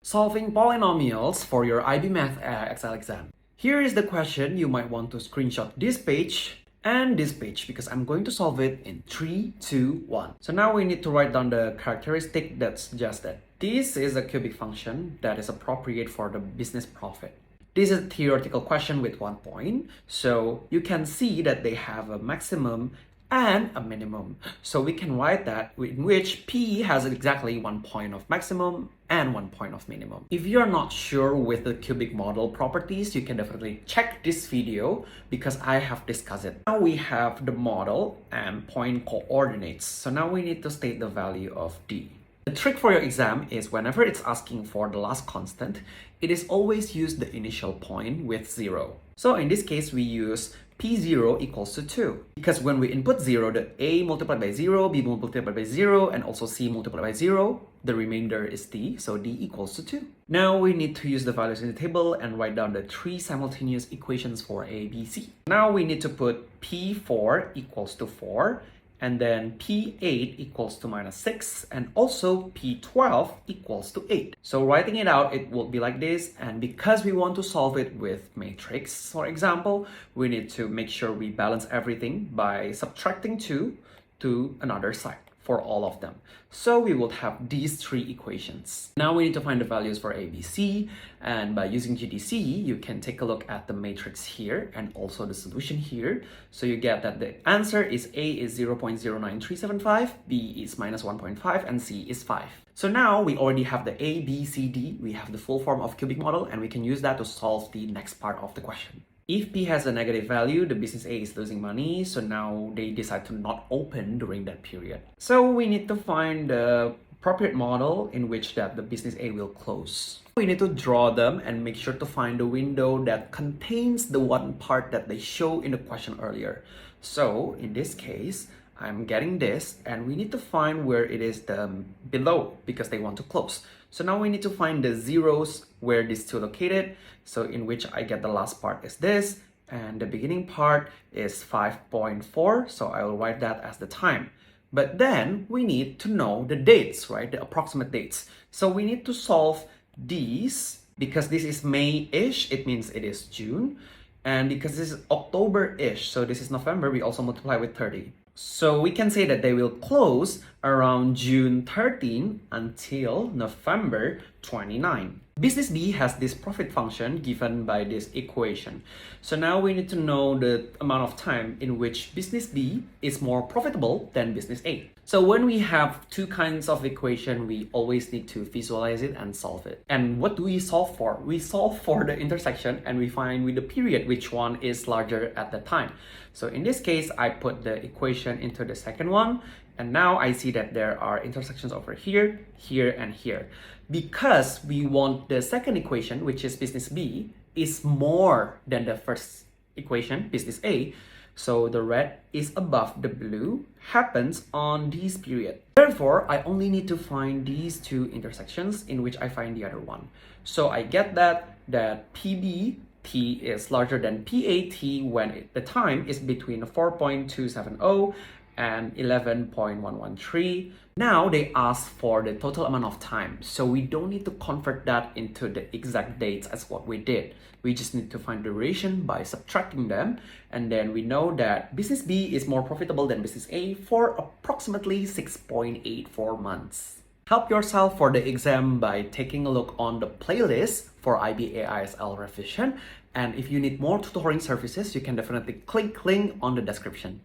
Solving polynomials for your IB Math Excel exam. Here is the question. You might want to screenshot this page and this page because I'm going to solve it in 3, 2, 1. So now we need to write down the characteristic that suggests that this is a cubic function that is appropriate for the business profit. This is a theoretical question with 1 point, so you can see that they have a maximum and a minimum. So we can write that in which P has exactly 1 point of maximum and 1 point of minimum. If you're not sure with the cubic model properties, you can definitely check this video because I have discussed it. Now we have the model and point coordinates. So now we need to state the value of D. The trick for your exam is whenever it's asking for the last constant, it is always use the initial point with 0. So in this case, we use P0 equals to 2. Because when we input 0, the A multiplied by 0, B multiplied by 0, and also C multiplied by 0, the remainder is D, so D equals to 2. Now we need to use the values in the table and write down the 3 simultaneous equations for A, B, C. Now we need to put P4 equals to 4, and then P8 equals to minus 6, and also P12 equals to 8. So writing it out, it will be like this, and because we want to solve it with matrix, for example, we need to make sure we balance everything by subtracting 2 to another side for all of them. So we will have these 3 equations. Now we need to find the values for A, B, C, and by using GDC, you can take a look at the matrix here and also the solution here. So you get that the answer is A is 0.09375, B is minus 1.5, and C is 5. So now we already have the A, B, C, D, we have the full form of cubic model, and we can use that to solve the next part of the question. If P has a negative value, the business A is losing money, so now they decide to not open during that period. So we need to find the appropriate model in which that the business A will close. We need to draw them and make sure to find the window that contains the one part that they show in the question earlier. So in this case, I'm getting this, and we need to find where it is the below because they want to close. So now we need to find the zeros where these two located. So in which I get the last part is this, and the beginning part is 5.4. So I will write that as the time. But then we need to know the dates, right? The approximate dates. So we need to solve these because this is May-ish, it means it is June. And because this is October-ish, so this is November, we also multiply with 30. So we can say that they will close around June 13 until November 29. Business B has this profit function given by this equation. So now we need to know the amount of time in which business B is more profitable than business A. So when we have two kinds of equation, we always need to visualize it and solve it. And what do we solve for? We solve for the intersection and we find with the period which one is larger at the time. So in this case, I put the equation into the second one, and now I see that there are intersections over here, here, and here. Because we want the second equation, which is business B, is more than the first equation, business A, so the red is above the blue, happens on this period. Therefore, I only need to find these two intersections in which I find the other one. So I get that PBT is larger than PAT when the time is between 4.270 and 11.113. Now they ask for the total amount of time, so we don't need to convert that into the exact dates as what we did. We just need to find duration by subtracting them, and then we know that business B is more profitable than business A for approximately 6.84 months. Help yourself for the exam by taking a look on the playlist for IB AISL revision, and if you need more tutoring services, you can definitely click link on the description.